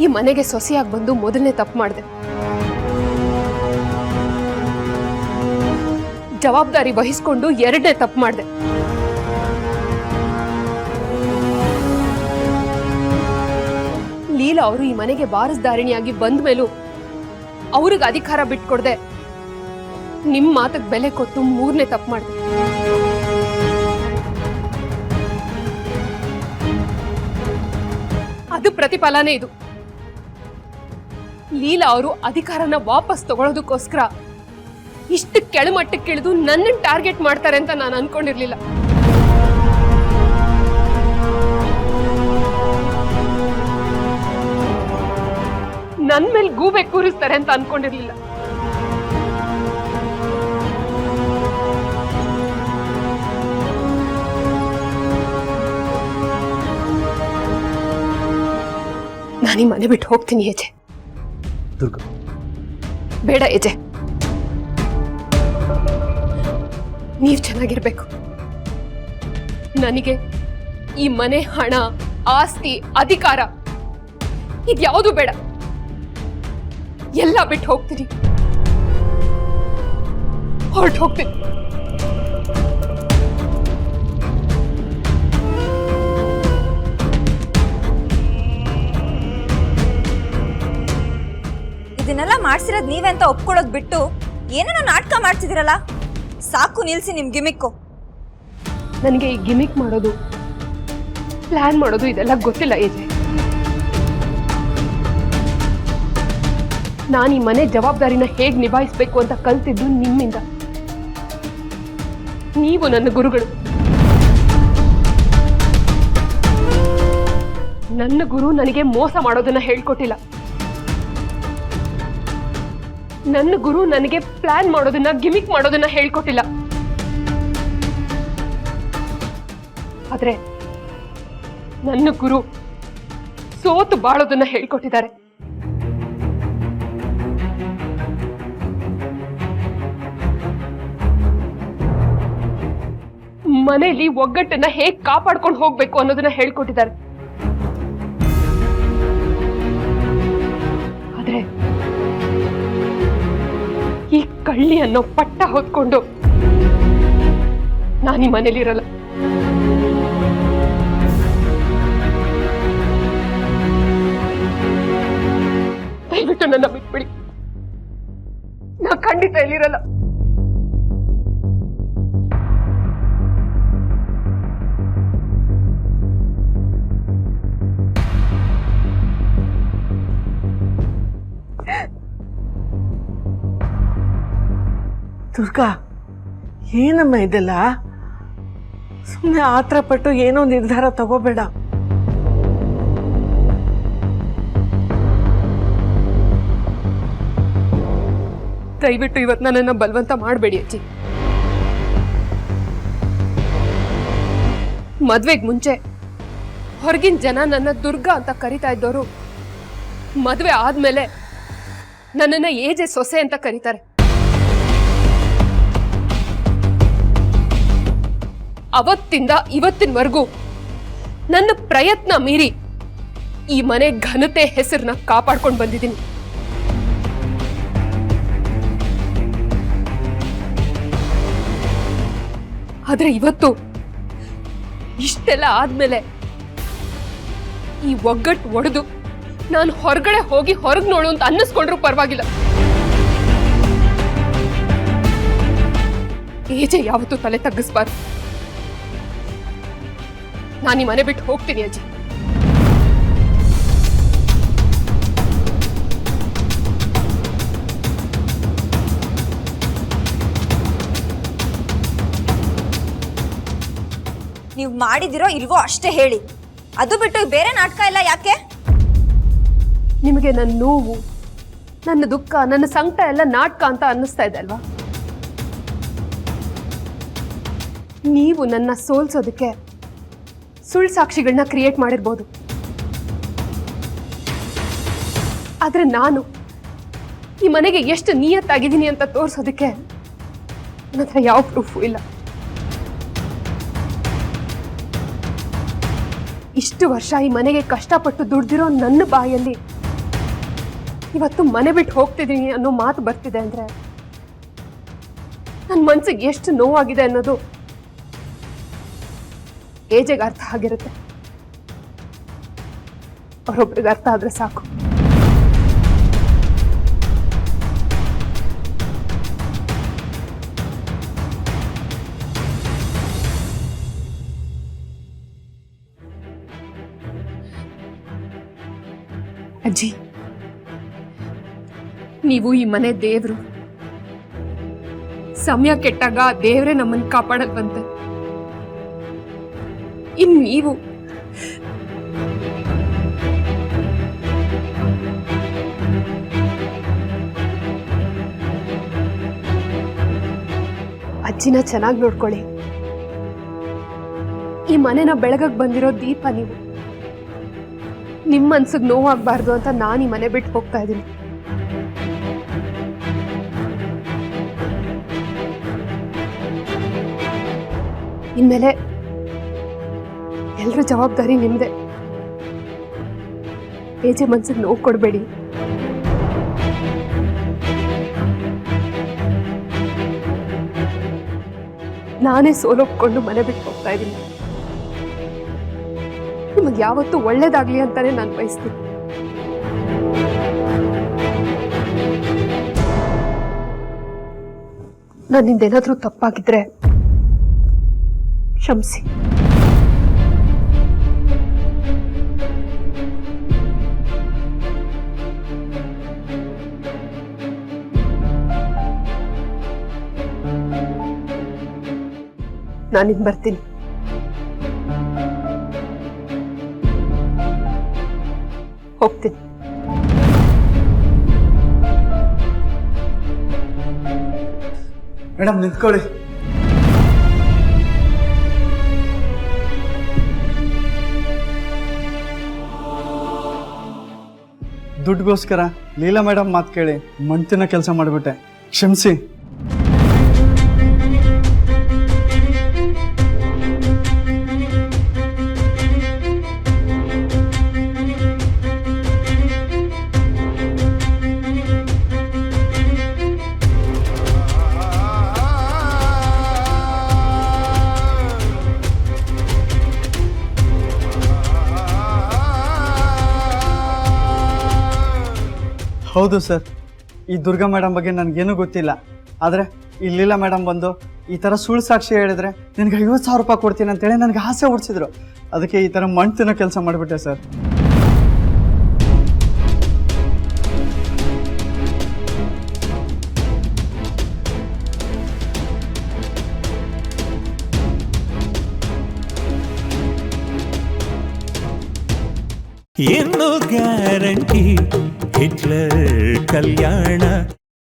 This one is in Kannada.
ಈ ಮನೆಗೆ ಸೊಸೆಯಾಗಿ ಬಂದು ಮೊದಲನೇ ತಪ್ಪು ಮಾಡಿದೆ. ಜವಾಬ್ದಾರಿ ವಹಿಸ್ಕೊಂಡು ಎರಡನೇ ತಪ್ಪು ಮಾಡಿದೆ. ಲೀಲಾ ಅವರು ಈ ಮನೆಗೆ ವಾರಸ್ದಾರಿಣಿಯಾಗಿ ಬಂದ ಮೇಲೂ ಅವ್ರಿಗೆ ಅಧಿಕಾರ ಬಿಟ್ಕೊಡ್ದೆ ನಿಮ್ ಮಾತಕ್ಕೆ ಬೆಲೆ ಕೊಟ್ಟು ಮೂರನೇ ತಪ್ಪು ಮಾಡಿದೆ. ಅದು ಪ್ರತಿಫಲನೇ ಇದು. ಲೀಲಾ ಅವರು ಅಧಿಕಾರನ ವಾಪಸ್ ತಗೊಳ್ಳೋದಕ್ಕೋಸ್ಕರ ಇಷ್ಟು ಕೆಳಮಟ್ಟಕ್ಕೆ ಇಳಿದು ನನ್ನನ್ನು ಟಾರ್ಗೆಟ್ ಮಾಡ್ತಾರೆ ಅಂತ ನಾನು ಅನ್ಕೊಂಡಿರ್ಲಿಲ್ಲ. ನನ್ ಮೇಲೆ ಗೂಬೆ ಕೂರಿಸ್ತಾರೆ ಅಂತ ಅನ್ಕೊಂಡಿರ್ಲಿಲ್ಲ. ನಾನೀ ಮನೆ ಬಿಟ್ಟು ಹೋಗ್ತೀನಿ ಯಜೆ. ದುರ್ಗಾ ಬೇಡ ಯಜೆ, ನೀವ್ ಚೆನ್ನಾಗಿರ್ಬೇಕು. ನನಗೆ ಈ ಮನೆ, ಹಣ, ಆಸ್ತಿ, ಅಧಿಕಾರ ಇದ್ಯಾವುದು ಬೇಡ. ಎಲ್ಲ ಬಿಟ್ಟು ಹೋಗ್ತೀನಿ, ಹೊರಟು ಹೋಗ್ತೀನಿ. ಇದನ್ನೆಲ್ಲ ಮಾಡ್ಸಿರೋದು ನೀವೇ ಅಂತ ಒಪ್ಕೊಳ್ಳೋದು ಬಿಟ್ಟು ಏನೇನೋ ನಾಟಕ ಮಾಡ್ತಿದ್ದೀರಲ್ಲ, ಸಾಕು ನಿಲ್ಸಿ ನಿಮ್ ಗಿಮಿಕ್ಕು. ನನಗೆ ಈ ಗಿಮಿಕ್ ಮಾಡೋದು, ಪ್ಲಾನ್ ಮಾಡೋದು ಇದೆಲ್ಲ ಗೊತ್ತಿಲ್ಲ ಏಜೆ. ನಾನು ಈ ಮನೆ ಜವಾಬ್ದಾರಿನ ಹೇಗೆ ನಿಭಾಯಿಸಬೇಕು ಅಂತ ಕಲ್ತಿದ್ದು ನಿಮ್ಮಿಂದ. ನೀವು ನನ್ನ ಗುರುಗಳು. ನನ್ನ ಗುರು ನನಗೆ ಮೋಸ ಮಾಡೋದನ್ನ ಹೇಳ್ಕೊಟ್ಟಿಲ್ಲ. ನನ್ನ ಗುರು ನನಗೆ ಪ್ಲಾನ್ ಮಾಡೋದನ್ನ, ಗಿಮಿಕ್ ಮಾಡೋದನ್ನ ಹೇಳ್ಕೊಟ್ಟಿಲ್ಲ. ಆದ್ರೆ ನನ್ನ ಗುರು ಸೋತು ಬಾಳೋದನ್ನ ಹೇಳ್ಕೊಟ್ಟಿದ್ದಾರೆ. ಮನೆಯಲ್ಲಿ ಒಗ್ಗಟ್ಟನ್ನ ಹೇಗ್ ಕಾಪಾಡ್ಕೊಂಡು ಹೋಗ್ಬೇಕು ಅನ್ನೋದನ್ನ ಹೇಳ್ಕೊಟ್ಟಿದ್ದಾರೆ. ಆದ್ರೆ ಈ ಕಳ್ಳಿ ಅನ್ನೋ ಪಟ್ಟ ಹೊತ್ಕೊಂಡು ನಾನೀ ಮನೇಲಿರಲ್ಲ. ದಯವಿಟ್ಟು ನನ್ನ ಬಿಟ್ಬಿಡಿ. ನಾ ಖಂಡಿತ ಇಲ್ಲಿರಲ್ಲ. ದುರ್ಗಾ, ಏನಮ್ಮ ಇದೆಲ್ಲ? ಸುಮ್ಮನೆ ಆತರ ಪಟ್ಟು ಏನೋ ನಿರ್ಧಾರ ತಗೋಬೇಡ. ದಯವಿಟ್ಟು ಇವತ್ತು ನನ್ನನ್ನು ಬಲವಂತ ಮಾಡಬೇಡಿ ಅಜ್ಜಿ. ಮದ್ವೆಗೆ ಮುಂಚೆ ಹೊರಗಿನ ಜನ ನನ್ನ ದುರ್ಗಾ ಅಂತ ಕರಿತಾ ಇದ್ದವರು ಮದ್ವೆ ಆದ್ಮೇಲೆ ನನ್ನನ್ನ ಏಜೆ ಸೊಸೆ ಅಂತ ಕರೀತಾರೆ. ಅವತ್ತಿಂದ ಇವತ್ತಿನವರೆಗೂ ನನ್ನ ಪ್ರಯತ್ನ ಮೀರಿ ಈ ಮನೆ ಘನತೆ ಹೆಸರನ್ನ ಕಾಪಾಡ್ಕೊಂಡು ಬಂದಿದ್ದೀನಿ. ಆದ್ರೆ ಇವತ್ತು ಇಷ್ಟೆಲ್ಲ ಆದ್ಮೇಲೆ ಈ ಒಗ್ಗಟ್ಟು ಒಡೆದು ನಾನು ಹೊರಗಡೆ ಹೋಗಿ ಹೊರಗೆ ನೋಡು ಅಂತ ಅನ್ನಿಸ್ಕೊಂಡ್ರು ಪರವಾಗಿಲ್ಲ. ಏಜೆ ಯಾವತ್ತೂ ತಲೆ ತಗ್ಗಿಸ್ಬಾರ್ದು. ನಾನು ಈ ಮನೆ ಬಿಟ್ಟು ಹೋಗ್ತೀನಿ ಅಜ್ಜಿ. ನೀವು ಮಾಡಿದಿರೋ ಇಲ್ವೋ ಅಷ್ಟೇ ಹೇಳಿ. ಅದು ಬಿಟ್ಟು ಬೇರೆ ನಾಟಕ ಎಲ್ಲ ಯಾಕೆ? ನಿಮಗೆ ನನ್ನ ನೋವು, ನನ್ನ ದುಃಖ, ನನ್ನ ಸಂಕಟ ಎಲ್ಲ ನಾಟಕ ಅಂತ ಅನ್ನಿಸ್ತಾ ಇದೆ ಅಲ್ವಾ? ನೀವು ನನ್ನ ಸೋಲ್ಸೋದಕ್ಕೆ ಸುಳ್ಳು ಸಾಕ್ಷಿಗಳನ್ನ ಕ್ರಿಯೇಟ್ ಮಾಡಿರ್ಬೋದು. ಆದ್ರೆ ನಾನು ಈ ಮನೆಗೆ ಎಷ್ಟು ನಿಯತ್ತಾಗಿದ್ದೀನಿ ಅಂತ ತೋರಿಸೋದಕ್ಕೆ ನನ್ನ ಹತ್ರ ಯಾವ ಪ್ರೂಫು ಇಲ್ಲ. ಇಷ್ಟು ವರ್ಷ ಈ ಮನೆಗೆ ಕಷ್ಟಪಟ್ಟು ದುಡ್ದಿರೋ ನನ್ನ ಬಾಯಲ್ಲಿ ಇವತ್ತು ಮನೆ ಬಿಟ್ಟು ಹೋಗ್ತಿದ್ದೀನಿ ಅನ್ನೋ ಮಾತು ಬರ್ತಿದೆ ಅಂದ್ರೆ ನನ್ನ ಮನ್ಸಿಗೆ ಎಷ್ಟು ನೋವಾಗಿದೆ ಅನ್ನೋದು ಏಜೆಗೆ ಅರ್ಥ ಆಗಿರುತ್ತೆ. ಅವರೊಬ್ರಿಗೆ ಅರ್ಥ ಆದ್ರೆ ಸಾಕು. ಅಜ್ಜಿ, ನೀವು ಈ ಮನೆ ದೇವ್ರು. ಸಮಯ ಕೆಟ್ಟಾಗ ದೇವ್ರೆ ನಮ್ಮನ್ನು ಕಾಪಾಡಕ್ ಬಂತೆ. ಇನ್ ನೀವು ಅಜ್ಜಿನ ಚೆನ್ನಾಗಿ ನೋಡ್ಕೊಳ್ಳಿ. ಈ ಮನೆನ ಬೆಳಗಕ್ ಬಂದಿರೋ ದೀಪ ನೀವು. ನಿಮ್ಮ ಮನ್ಸಿಗೆ ನೋವಾಗಬಾರ್ದು ಅಂತ ನಾನು ಈ ಮನೆ ಬಿಟ್ಟು ಹೋಗ್ತಾ ಇದ್ದೀನಿ. ಇನ್ಮೇಲೆ ಎಲ್ರ ಜವಾಬ್ದಾರಿ ನಿಮ್ದೆ. ಏಜೆ ಮನ್ಸಿಗೆ ನೋವು ಕೊಡಬೇಡಿ. ನಾನೇ ಸೋಲೊಪ್ಕೊಂಡು ಮನೆ ಬಿಟ್ಟು ಹೋಗ್ತಾ ಇದ್ದೀನಿ. ನಿಮಗೆ ಯಾವತ್ತೂ ಒಳ್ಳೇದಾಗ್ಲಿ ಅಂತಾನೆ ನಾನು ಬಯಸ್ತೀನಿ. ನನ್ನಿಂದೇನಾದ್ರೂ ತಪ್ಪಾಗಿದ್ರೆ ಕ್ಷಮಿಸಿ. ನಾನಿನ್ ಬರ್ತೀನಿ. ಹೋಗ್ತೀನಿ. ಮೇಡಮ್ ನಿಂತ್ಕೊಳ್ಳಿ. ದುಡ್ಡುಗೋಸ್ಕರ ಲೀಲಾ ಮೇಡಮ್ ಮಾತು ಕೇಳಿ ಮಣ್ತಿನ ಕೆಲಸ ಮಾಡಿಬಿಟ್ಟೆ, ಕ್ಷಮಿಸಿ. ಹೌದು ಸರ್, ಈ ದುರ್ಗಾ ಮೇಡಮ್ ಬಗ್ಗೆ ನನಗೇನೂ ಗೊತ್ತಿಲ್ಲ. ಆದರೆ ಈ ಲೀಲಾ ಮೇಡಮ್ ಬಂದು ಈ ಥರ ಸುಳ್ಳು ಸಾಕ್ಷಿ ಹೇಳಿದ್ರೆ ನಿನಗೆ 50,000 ರೂಪಾಯಿ ಕೊಡ್ತೀನಿ ಅಂತೇಳಿ ನನಗೆ ಆಸೆ ಹುಡ್ಸಿದ್ರು. ಅದಕ್ಕೆ ಈ ಥರ ಮಣ್ತಿನ ಕೆಲಸ ಮಾಡಿಬಿಟ್ಟೆ ಸರ್. ಏನು ಗ್ಯಾರಂಟಿ ಹಿಟ್ಲರ್ ಕಲ್ಯಾಣ